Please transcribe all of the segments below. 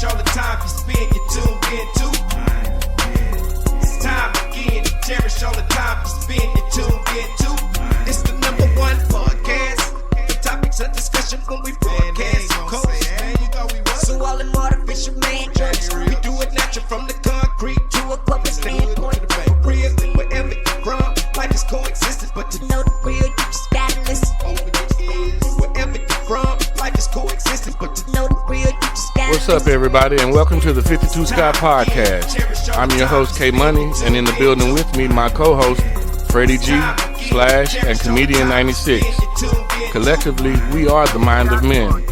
cherish all the time you spend, you tuned in to. It's time again to cherish all the time you spend, you tuned in to. It's the number one podcast. The topics of discussion when we broadcast. So all them artificial man jokes, we do it natural from the concrete to a public standpoint. Real, wherever you're from, life is coexistence, but to know the real, you just gotta listen. Wherever you're from, life is coexistence, but to know the real, you just gotta listen. What's up, everybody, and welcome to the 52 Scott Podcast. I'm your host, K Money, and in the building with me, my co-host, Freddie G, Slash, and Comedian 96. Collectively, we are the Mind of Men.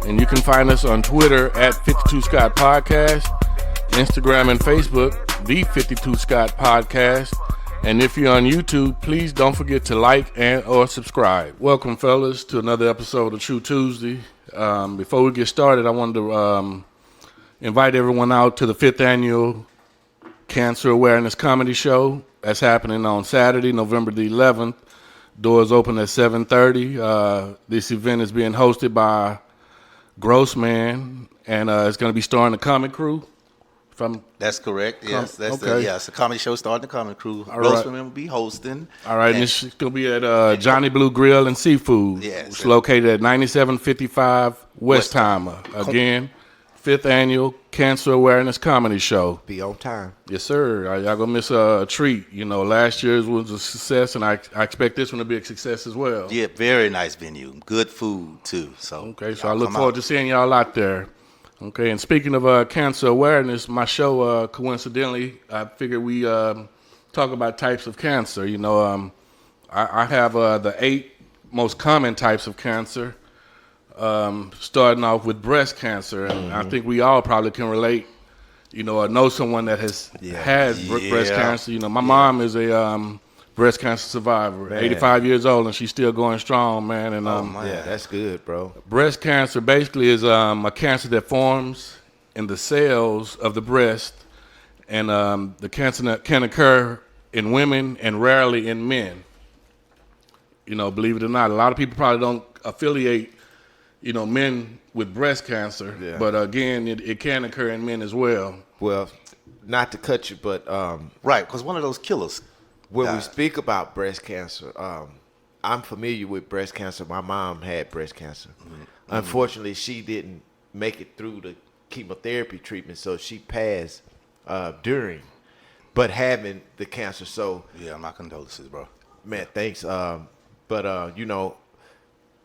And you can find us on Twitter at 52 Scott Podcast, Instagram and Facebook, the 52 Scott Podcast. And if you're on YouTube, please don't forget to like and or subscribe. Welcome, fellas, to another episode of True Tuesday. Before we get started, I wanted to invite everyone out to the 5th annual Cancer Awareness Comedy Show. That's happening on Saturday, November the 11th. Doors open at 7:30. This event is being hosted by Grossman, and it's going to be starring the comic crew. That's correct. Yes, okay. It's a comedy show starting the comic crew. All Grossman right. will be hosting. All right, and it's going to be at Johnny Blue Grill and Seafood. Yes. It's located at 9755 Westheimer. Again, 5th annual Cancer Awareness Comedy Show. Be on time. Yes, sir. Y'all gonna miss a treat. You know, last year's was a success, and I expect this one to be a success as well. Yeah, very nice venue. Good food too. So okay, so I look forward to seeing y'all out there. Okay, and speaking of cancer awareness, my show, coincidentally, I figured we talk about types of cancer. You know, I have the 8 most common types of cancer, starting off with breast cancer. And I think we all probably can relate, you know, or know someone that has had breast cancer. You know, my mom is a breast cancer survivor, 85 years old, and she's still going strong, man. And Yeah, that's good, bro. breast cancer basically is a cancer that forms in the cells of the breast, and the cancer can occur in women and rarely in men. You know, believe it or not, a lot of people probably don't affiliate, you know, men with breast cancer, but again, it can occur in men as well. Well, not to cut you, but right, because one of those killers. when we speak about breast cancer, I'm familiar with breast cancer. My mom had breast cancer. Unfortunately, she didn't make it through the chemotherapy treatment, so she passed during, but having the cancer. So Yeah, my condolences, bro. man, thanks. But you know,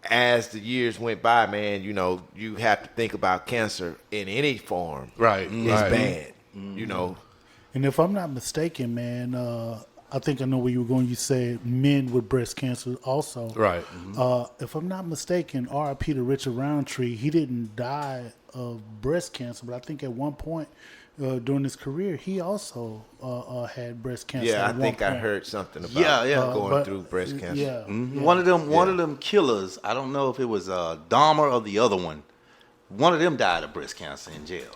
as the years went by, man, you know, you have to think about cancer in any form. Right, It's right. bad. You know. And if I'm not mistaken, man, I think I know where you were going. You said men with breast cancer also. Right. If I'm not mistaken, R.I.P. to Richard Roundtree, he didn't die of breast cancer, but I think at one point during his career, he also had breast cancer. Yeah, at I think one I point. heard something about going but- through breast cancer. Yeah. One of them killers. I don't know if it was Dahmer or the other one. One of them died of breast cancer in jail.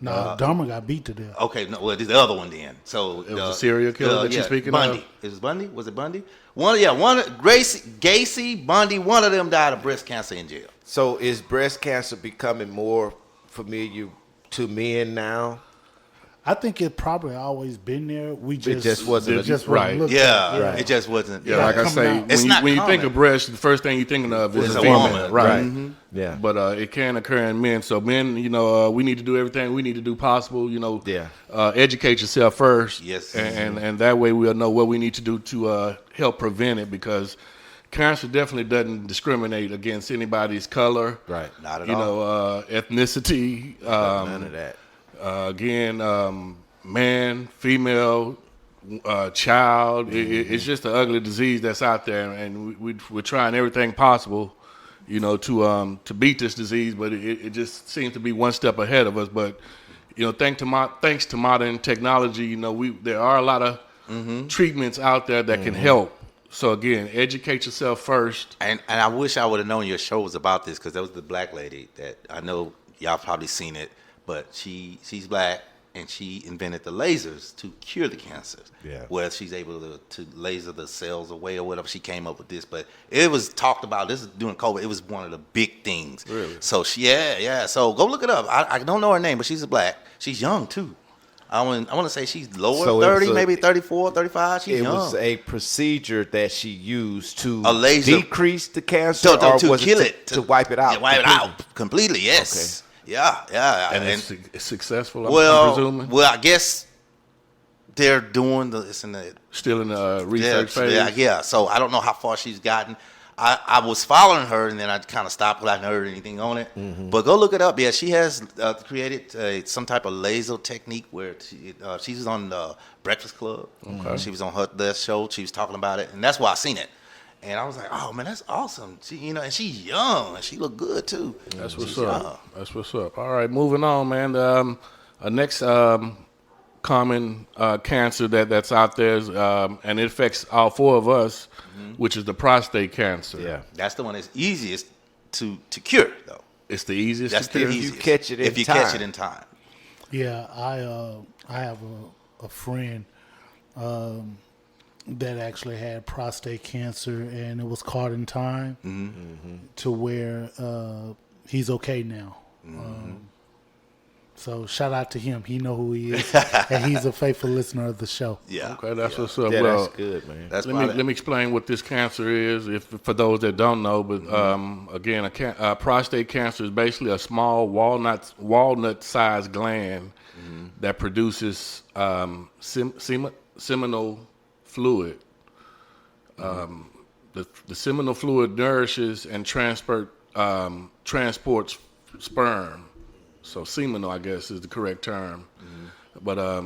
No, Dahmer got beat to death. Okay, no, well, this the other one then. So It was a serial killer that you're speaking Bundy. of? It was Bundy. Was it Bundy? Gacy, Bundy. One of them died of breast cancer in jail. So is breast cancer becoming more familiar to men now? I think it probably always been there. We just wasn't right. looked Yeah, at it. it just wasn't. Yeah, like I coming say, out. It's not when you think common. of breast, the first thing you're thinking of is It's a a female, woman, right? right. Yeah. But it can occur in men. So men, you know, we need to do everything we need to do possible. You know, educate yourself first. Yes. and that way we'll know what we need to do to help prevent it, because cancer definitely doesn't discriminate against anybody's color, Right. Not at you all. know, ethnicity. None of that. Again, man, female, child. It's just an ugly disease that's out there, and we're trying everything possible, you know, to beat this disease. But it just seems to be one step ahead of us. But you know, thanks to modern technology, you know, there are a lot of treatments out there that can help. So again, educate yourself first. And I wish I would have known your show was about this, because that was the black lady that I know y'all probably seen it, but she's black. and she invented the lasers to cure the cancer. Yeah. Where she's able to laser the cells away or whatever. She came up with this, but it was talked about. This is during COVID. It was one of the big things. Really? So yeah. So go look it up. I don't know her name, but she's black. She's young too. I want to say she's lower So it 30, was maybe 34, 35. She's It young. was a procedure that she used to A laser. decrease the cancer, to or was kill it it. to wipe it out? Yeah, wipe it completely? out completely. Yes. Yeah. And it's successful, I'm Well, presuming? well, I guess they're doing it's in the Still in the research phase? Yeah. So I don't know how far she's gotten. I was following her, and then I kind of stopped because I hadn't heard anything on it. Mm-hmm. But go look it up. Yeah, she has created some type of laser technique where she was on the Breakfast Club. Okay. She was on her show. She was talking about it, and that's why I seen it. And I was like, "Oh man, that's awesome!" She, and she's young, and she look good too. That's what's She's up. young. That's what's up. All right, moving on, man. Next common cancer that's out there is, and it affects all four of us, which is the prostate cancer. Yeah. That's the one that's easiest to cure, though. It's the easiest That's to the cure. easiest. you catch it in if you time. catch it in time. Yeah, I have a friend that actually had prostate cancer, and it was caught in time to where he's okay now. So shout out to him. He know who he is, and he's a faithful listener of the show. Yeah. Okay, that's what's up. Yeah, well, that's good, man. That's let me explain what this cancer is, for those that don't know. But again, prostate cancer is basically a small walnut-sized gland that produces seminal fluid. The seminal fluid nourishes and transports sperm. So seminal, I guess, is the correct term. But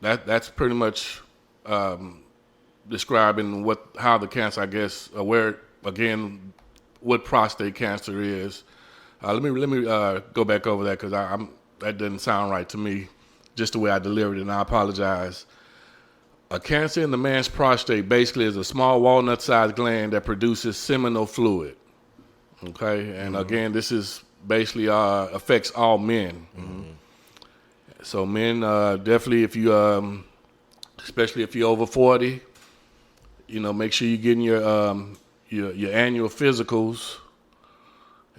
that's pretty much describing how the cancer, I guess, what prostate cancer is. Let me go back over that because that doesn't sound right to me, just the way I delivered it, and I apologize. A cancer in the man's prostate basically is a small walnut-sized gland that produces seminal fluid. Okay, and again, this is basically affects all men. So men, definitely, if you, especially if you're over 40, make sure you're getting your annual physicals,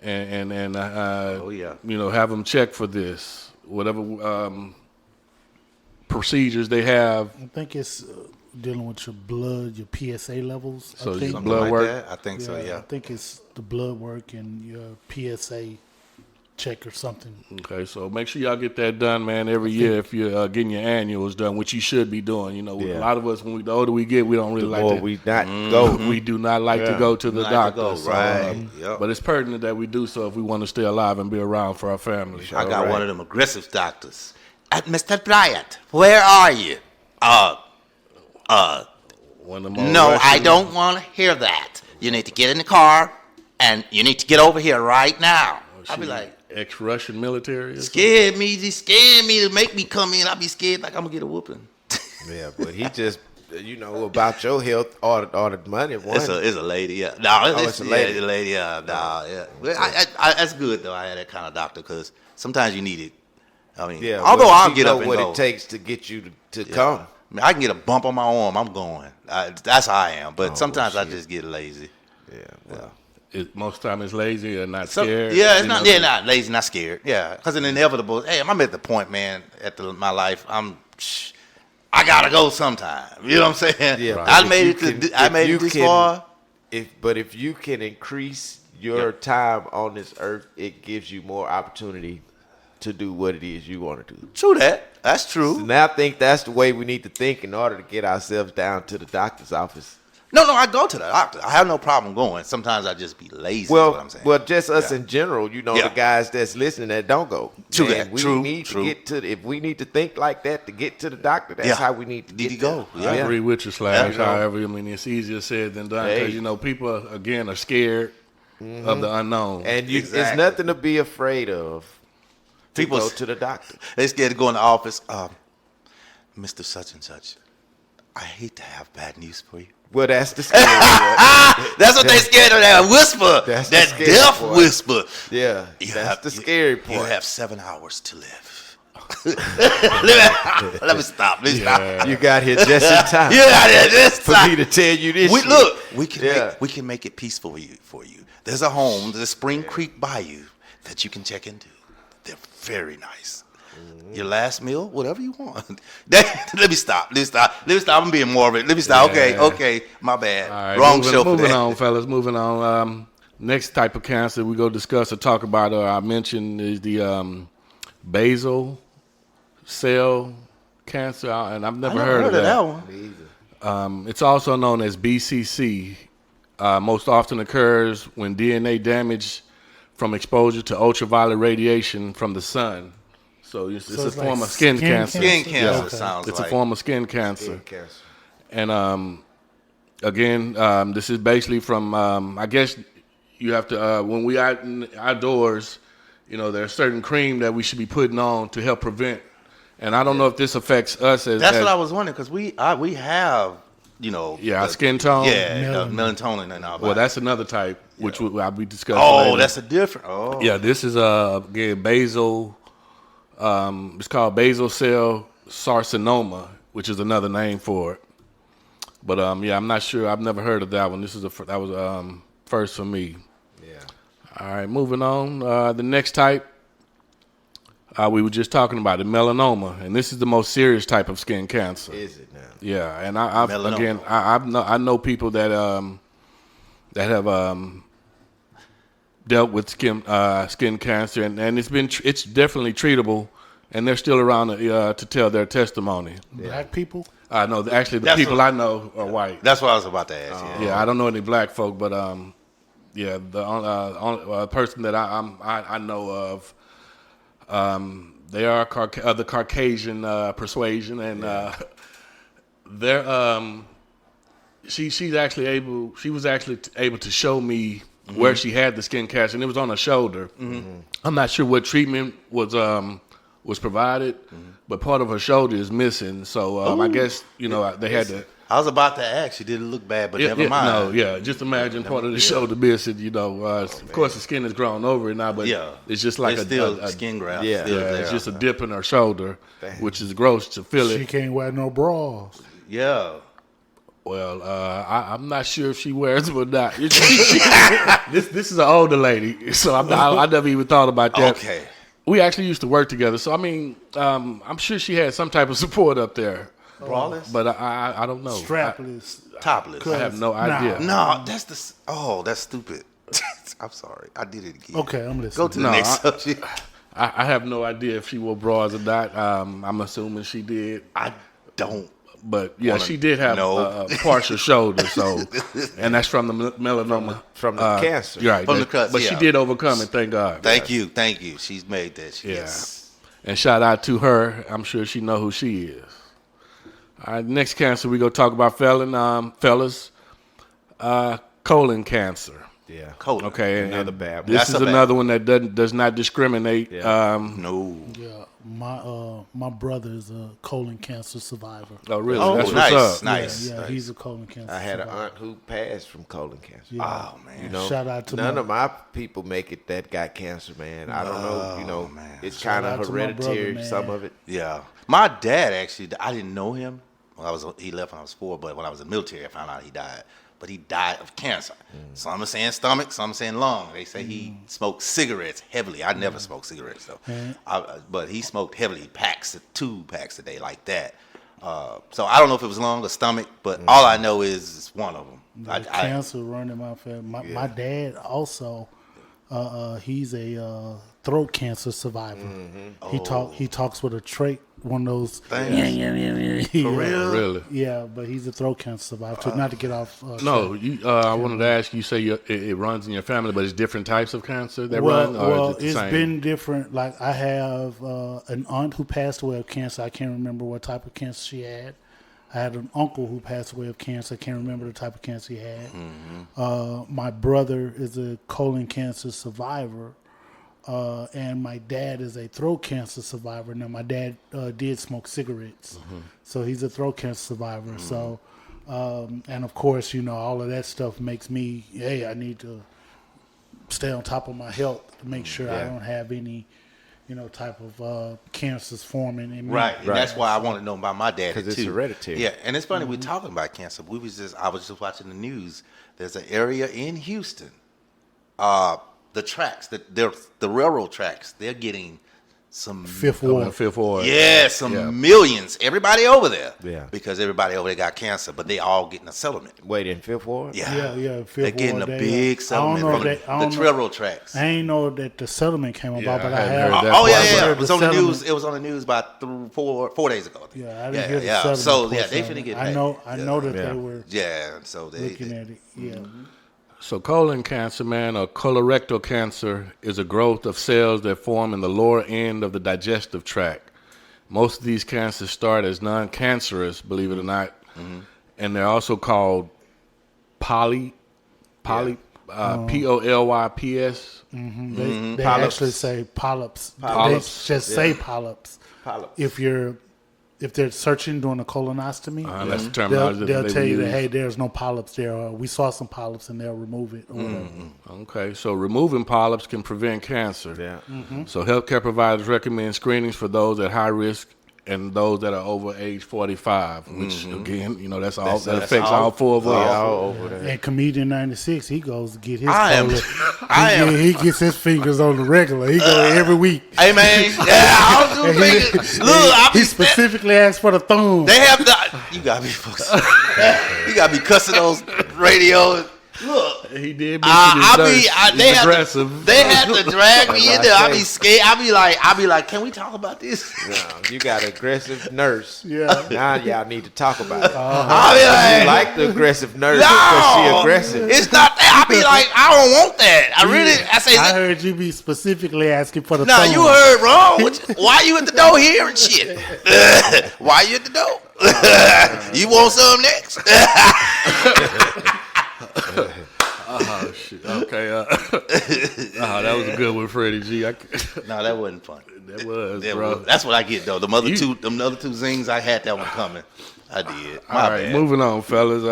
and have them check for this. Whatever procedures they have. I think it's dealing with your blood, your PSA levels. So I think. some blood work. That? I think so. Yeah. I think it's the blood work and your PSA check or something. Okay, so make sure y'all get that done, man, every year if you're getting your annuals done, which you should be doing. A lot of us, the older we get, we don't really like to. We do not like to go to the doctor. Right. But it's pertinent that we do so if we want to stay alive and be around for our family. I got one of them aggressive doctors. Mr. Bryant, where are you? One of the more No, Russian- I don't want to hear that. You need to get in the car, and you need to get over here right now. I'll be like, ex-Russian military. Or scared me to make me come in. I'll be scared like I'm gonna get a whooping. Yeah, but he just, about your health or the money. It's a lady, yeah. No, it's a lady. Yeah, a lady, yeah. No, yeah. Well, that's good though. I had that kind of doctor because sometimes you need it. I mean, although I'll get up and what go. it takes to get you to come. I mean, I can get a bump on my arm. I'm going. That's how I am. But sometimes I just get lazy. Yeah, well. Most of the time it's lazy or not So, scared. yeah, it's not. Yeah, not lazy, not scared. Yeah, because an inevitable. Hey, I'm at the point, man. My life, I gotta go sometime. You know what I'm saying? Yeah, I made it this far. But if you can increase your time on this earth, it gives you more opportunity to do what it is you want to do. True that. That's true. So now I think that's the way we need to think in order to get ourselves down to the doctor's office. No, I go to the doctor. I have no problem going. Sometimes I just be lazy. Is what I'm saying. Well, just us in general, the guys that's listening that don't go. True Man, that. we True. need to get to. If we need to think like that to get to the doctor, that's how we need to get go. there. I agree with you, Slash. Yeah. However, I mean, it's easier said than done because, people, are scared of the unknown. And it's Exactly. nothing to be afraid of. People go to the doctor. They scared to go in the office. Mr. Such and Such, I hate to have bad news for you. Well, that's the scary part. That's what they scared of, that whisper. That's the that scary death part. whisper. Yeah, that's the scary part. You have 7 hours to live. Let me stop. You got here just in time. For me to tell you this. We can make it peaceful for you. There's a home, there's a Spring Creek Bayou that you can check into. They're very nice. Your last meal, whatever you want. Let me stop. I'm being morbid. Let me stop. Okay, my bad. All right, Wrong show for moving that. on, fellas. Moving on. Next type of cancer we go discuss or talk about, I mentioned, is the basal cell cancer, and I've never heard of that. one. It's also known as BCC. Most often occurs when DNA damage from exposure to ultraviolet radiation from the sun. So it's a form of skin cancer. Skin cancer Okay. sounds It's like. a form of skin cancer. Skin cancer. And again, this is basically from, I guess you have to, when we out outdoors, there's certain cream that we should be putting on to help prevent. And I don't know if this affects us as. That's what I was wondering because we have, our skin tone. Yeah, melatonin in our body. Well, that's another type, which I'll be discussing. Oh, later. that's a different. Oh, Yeah, this is again basal. It's called basal cell carcinoma, which is another name for it. But I'm not sure. I've never heard of that one. That was first for me. Yeah. All right, moving on. The next type we were just talking about, the melanoma, and this is the most serious type of skin cancer. Is it now? Yeah, and I've Melanoma. again I know people that have dealt with skin cancer, and it's definitely treatable, and they're still around to tell their testimony. Black people? No, actually the That's people what- I know are white. that's what I was about to ask. Yeah, I don't know any black folk, but the only person that I know of, they are of the Caucasian persuasion, and they're she was actually able to show me where she had the skin cancer, and it was on her shoulder. I'm not sure what treatment was provided, but part of her shoulder is missing. So I guess they had to. I was about to ask you, did it look bad? But never mind. No, just imagine part of the shoulder missing. Of course, the skin has grown over it now, but it's just like It's still skin graft. Yeah. still yeah, there. it's just a dip in her shoulder, which is gross to feel She it. can't wear no bras. Yeah. Well, I'm not sure if she wears them or not. This is an older lady, so I never even thought about that. Okay. We actually used to work together, so I mean, I'm sure she had some type of support up there, Braless? but I don't know. Strapless. Topless. I have no idea. No, that's stupid. I'm sorry. I did it again. Okay, I'm listening. Go to the No, next subject. I have no idea if she wore bras or not. I'm assuming she did. I don't. But yeah, Wanna she did have know. a partial shoulder, so, and that's from the melanoma, From the cancer. Right? From the cancer, but she yeah. did overcome it, thank God. Thank you. She's made that. Yeah. Yes. And shout out to her. I'm sure she know who she is. All right, next cancer we go talk about, fellas. Colon cancer. Yeah. Colon. Okay, Another and bad one. This That's is a bad another one that does not discriminate. Yeah. No. Yeah, my brother is a colon cancer survivor. Oh, really? Oh, That's nice. what's up. Nice. Yeah, nice. he's a colon cancer. I had an survivor. aunt who passed from colon cancer. Yeah. Oh man. You know, Shout out to none my- of my people make it that got cancer, man. I don't know. You know, man. it's Shout kind out of to my hereditary. brother, Some man. of it. Yeah. My dad actually, I didn't know him. He left when I was 4, but when I was in the military, I found out he died. But he died of cancer. Some are saying stomach, some are saying lung. They say he smoked cigarettes heavily. I never smoked cigarettes though, but he smoked heavily, 2 packs a day like that. So I don't know if it was lung or stomach, but all I know is it's one of them. The cancer running my family. My dad also, he's a throat cancer survivor. He talks with a trach, one of those. Thanks. For real? Really? Yeah, but he's a throat cancer survivor. So not to get off. No, I wanted to ask you. Say it runs in your family, but it's different types of cancer that Well, run. Or well, is it the it's same? been different. Like I have an aunt who passed away of cancer. I can't remember what type of cancer she had. I had an uncle who passed away of cancer. I can't remember the type of cancer he had. My brother is a colon cancer survivor. And my dad is a throat cancer survivor. Now, my dad did smoke cigarettes, so he's a throat cancer survivor. So, and of course, all of that stuff makes me, hey, I need to stay on top of my health to make sure I don't have any type of cancers forming in me. Right, and that's why I want to know about my daddy too. Because it's hereditary. Yeah, and it's funny we're talking about cancer. I was just watching the news. There's an area in Houston, the tracks the railroad tracks. They're getting some Fifth Ward. Fifth Ward. millions. Everybody over there, because everybody over there got cancer, but they all getting a settlement. Wait, in Fifth Ward? Yeah. Fifth They're getting Ward, a big settlement from the railroad tracks. I ain't know that the settlement came about, Yeah, but I I hadn't have. heard that Oh part, yeah. but It was the on the news. settlement- It was on the news about 4 days ago. I think. Yeah, I didn't hear the settlement. So they portion of finna it. get I paid. know that they were So looking at it. Yeah. So colon cancer, man, or colorectal cancer, is a growth of cells that form in the lower end of the digestive tract. Most of these cancers start as non-cancerous, believe it or not, and they're also called P-O-L-Y-P-S. They Polyps. actually say polyps. Polyps. They just say polyps. Polyps. If they're searching during a colonoscopy, That's the terminology they'll that tell they you that, use. hey, there's no polyps there. Or we saw some polyps and they'll remove it or whatever. Okay, so removing polyps can prevent cancer. Yeah. So healthcare providers recommend screenings for those at high risk and those that are over age 45, which again, that's all that affects all four of us. All over there. And Comedian 96, he goes to get his I am- colon. I am- He gets his fingers on the regular. He goes every week. Hey man, I was And just thinking. Look, I he be specifically asked for the thumb. They have the. You gotta be you gotta be cussing those radios. Look, He did they aggressive. have to drag me in there. I be say. scared. I be like, can we talk about this? No, you got an aggressive nurse. Yeah. Now y'all need to talk about it. I be You like, like the aggressive nurse because she aggressive. It's not that. I be like, I don't want that. I say, I heard you be specifically asking for the nah, thumb. you heard wrong. Why you at the door here and shit? Why you at the door? You want some next? Oh shit. Okay. That was a good one, Freddie G. No, that wasn't fun. That was, That bro. was- that's what I get though. Them other two zings, I had that one coming. I did. My All right, bad. moving on, fellas.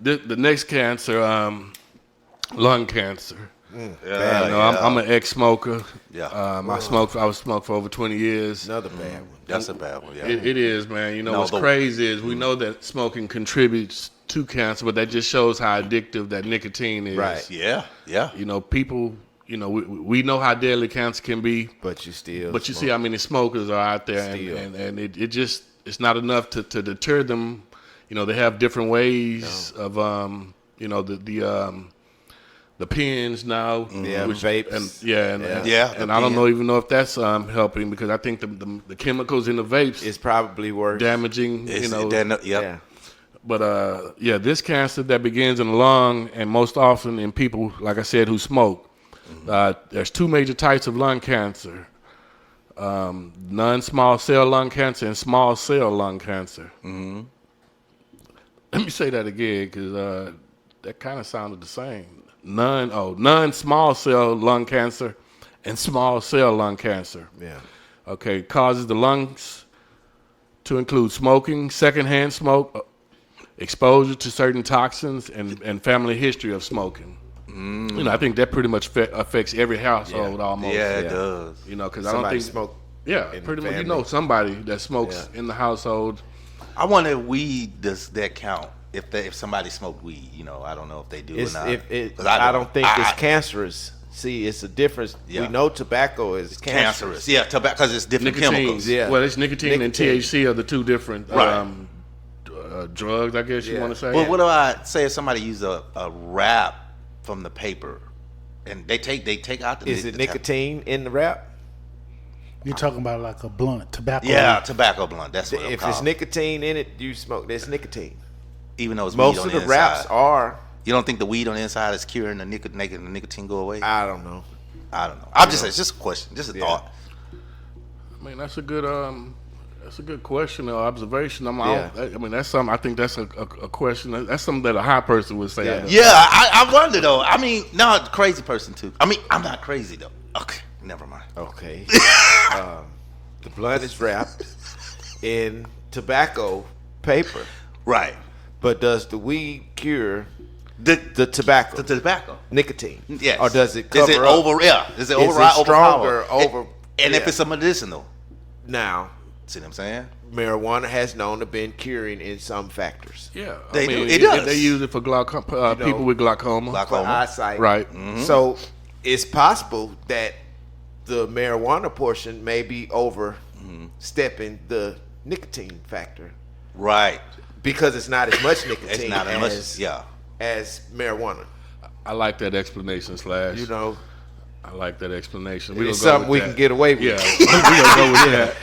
The next cancer, lung cancer. I'm an ex-smoker. Yeah. I was smoked for over 20 years. Another bad one. That's a bad one. Yeah. It is, man. You know No, what's crazy is we know that smoking contributes to cancer, but that just shows how addictive that nicotine is. Right. Yeah. People. We know how deadly cancer can be, But you still. but you see how many smokers are out there, Still. and it's not enough to deter them. They have different ways of the pens now. Yeah, vapes. And I don't even know if that's helping, because I think the chemicals in the vapes It's probably worse. damaging. Yeah. But this cancer that begins in the lung, and most often in people, like I said, who smoke. There's two major types of lung cancer: non-small cell lung cancer and small cell lung cancer. Let me say that again, because that kind of sounded the same. Non-small cell lung cancer and small cell lung cancer. Yeah. Okay, causes the lungs to include smoking, secondhand smoke, exposure to certain toxins, and family history of smoking. I think that pretty much affects every household almost. Yeah, it does. Because I don't Somebody think smoke. Yeah, in pretty much. You family. know somebody that smokes in the household. I wonder if weed does that count? If somebody smoked weed, I don't know if they do It's, or not. if 'Cause I don't think it's I- cancerous. See, it's a difference. Yeah. We know tobacco is cancerous. cancerous. Yeah, tobacco, because it's different Nicotine. chemicals. Yeah. Well, it's nicotine and Nicotine. THC are the two different Right. drugs, I guess you Yeah. want to say. Well, what do I say if somebody use a wrap from the paper, and they take out the Is it nicotine in the wrap? You're talking about like a blunt, tobacco. Yeah, tobacco blunt. That's what If it's it's called. nicotine in it, you smoke. There's nicotine. Even though it's Most weed on of the inside. wraps are. You don't think the weed on the inside is curing making the nicotine go away? I don't know. I don't know. I'm just saying, it's just a question, just a Yeah. thought. I mean, that's a good question or observation. Yeah. That's something. I think that's a question. That's something that a high person would say. Yeah. Yeah, I wonder though. I mean, no, crazy person too. I mean, I'm not crazy though. Okay, never mind. Okay. The blunt is wrapped in tobacco paper, Right. but does the weed cure The the tobacco tobacco. nicotine? Yes. Or does it Is cover it up? over? Yeah. Is it Is override? it stronger overpower? And if it's a medicinal, Now, see what I'm saying? marijuana has known to been curing in some factors. Yeah, They do. It does. They use it for glaucoma, people with glaucoma. For eyesight. Right. So it's possible that the marijuana portion may be overstepping the nicotine factor Right. because it's not as much nicotine It's not as much. as marijuana. I like that explanation, Slash. You know, I like that explanation. it's something we can get away with. Yeah, we gonna go with that.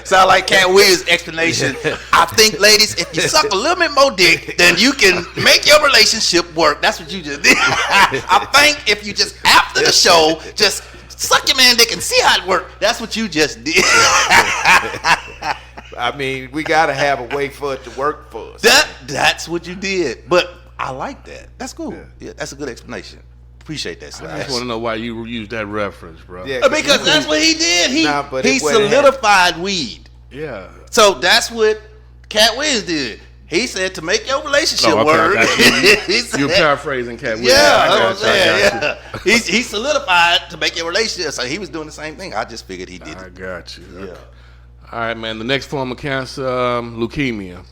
It sound like Cat Williams' explanation. I think, ladies, if you suck a little bit more dick, then you can make your relationship work. That's what you just did. I think if you just, after the show, just suck your man dick and see how it works. That's what you just did. I mean, we got to have a way for it to work for us. That's what you did. But I like that. That's cool. Yeah, that's a good explanation. Appreciate that, I Slash. just want to know why you used that reference, bro. Yeah, Because that's what he did. He but he it wasn't solidified weed. Yeah. So that's what Cat Williams did. He said to make your relationship Oh, okay, I work. got you. He said- You're paraphrasing Cat Williams. Yeah, I that's what got I'm saying. you, I got Yeah. He solidified to make your relationship. So he was doing the same thing. I just figured he did I it. got you. Yeah. All right, man. The next form of cancer, leukemia.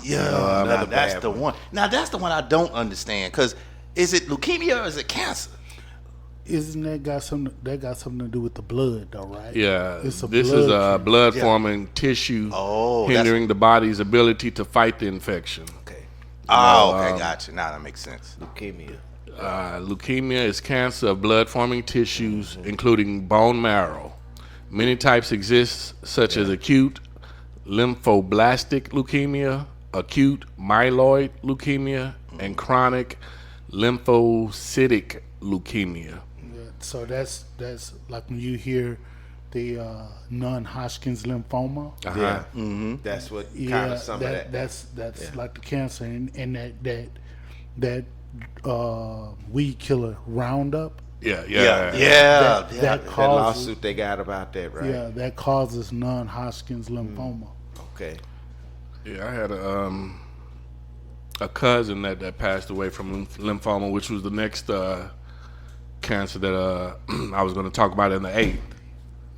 Yeah, now that's the one. Now that's the one I don't understand. Cause is it leukemia or is it cancer? Isn't that got something to do with the blood, though, right? Yeah, It's a this blood is a cancer. blood-forming tissue hindering the body's ability to fight the infection. Okay. Oh, okay, gotcha. Now that makes sense. Leukemia. Leukemia is cancer of blood-forming tissues, including bone marrow. Many types exist, such as acute lymphoblastic leukemia, acute myeloid leukemia, and chronic lymphocytic leukemia. Yeah, so that's like when you hear the non-Hodgkin's lymphoma. Yeah. That's what kind of some of that. That's like the cancer, and that weed killer Roundup. Yeah. That That causes lawsuit they got about that, right? yeah, that causes non-Hodgkin's lymphoma. Okay. Yeah, I had a cousin that passed away from lymphoma, which was the next cancer that I was going to talk about in the 8th.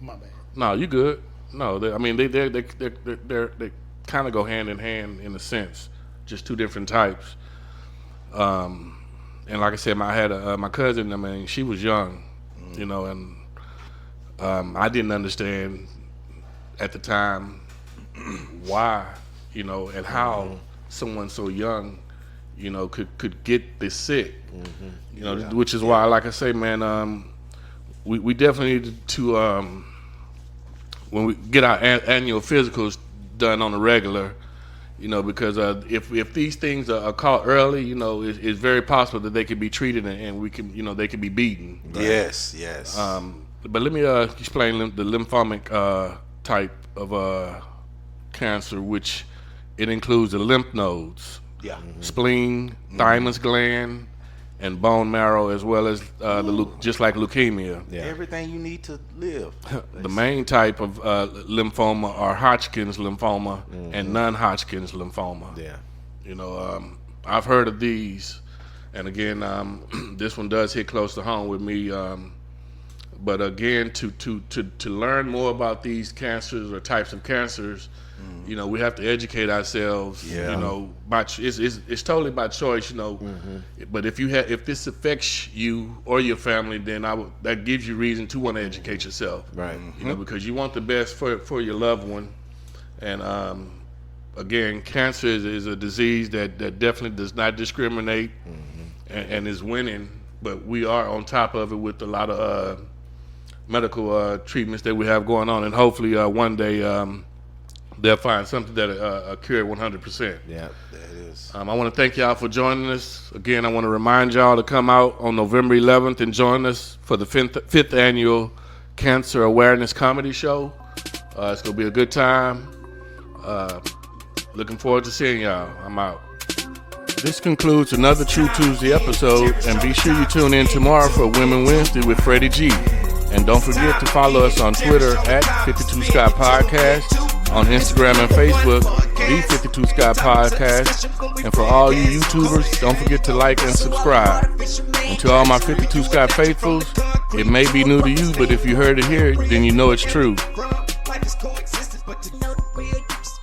My bad. No, you good. No, they kind of go hand in hand in a sense, just two different types. And like I said, I had my cousin. I mean, she was young, you know, and I didn't understand at the time why, you know, and how someone so young, you know, could get this sick. You know, which is why, like I say, man, we definitely need to when we get our annual physicals done on a regular, you know, because if these things are caught early, you know, it's very possible that they could be treated and we can, you know, they could be beaten. Right? Yes. But let me explain the lymphomic type of cancer, which it includes the lymph nodes, spleen, thymus gland, and bone marrow, as well as just like leukemia. Everything you need to live. The main type of lymphoma are Hodgkin's lymphoma and non-Hodgkin's lymphoma. Yeah. You know, I've heard of these, and again, this one does hit close to home with me. But again, to learn more about these cancers or types of cancers, you know, we have to educate ourselves. You know, it's totally by choice. You know, but if this affects you or your family, then that gives you reason to want to educate yourself. Right. You know, because you want the best for your loved one, and again, cancer is a disease that definitely does not discriminate and is winning. But we are on top of it with a lot of medical treatments that we have going on, and hopefully one day they'll find something that cure 100%. Yeah. That is. I want to thank y'all for joining us. Again, I want to remind y'all to come out on November 11th and join us for the 5th annual Cancer Awareness Comedy Show. It's going to be a good time. Looking forward to seeing y'all. I'm out. This concludes another True Tuesday episode, and be sure you tune in tomorrow for Women Wednesday with Freddie G. And don't forget to follow us on Twitter at 52Sky Podcast, on Instagram and Facebook, the 52Sky Podcast. And for all you YouTubers, don't forget to like and subscribe. And to all my 52Sky faithfuls, It may be new to you, but if you heard it here, then you know it's true. Like it's coexistence, but to know real use.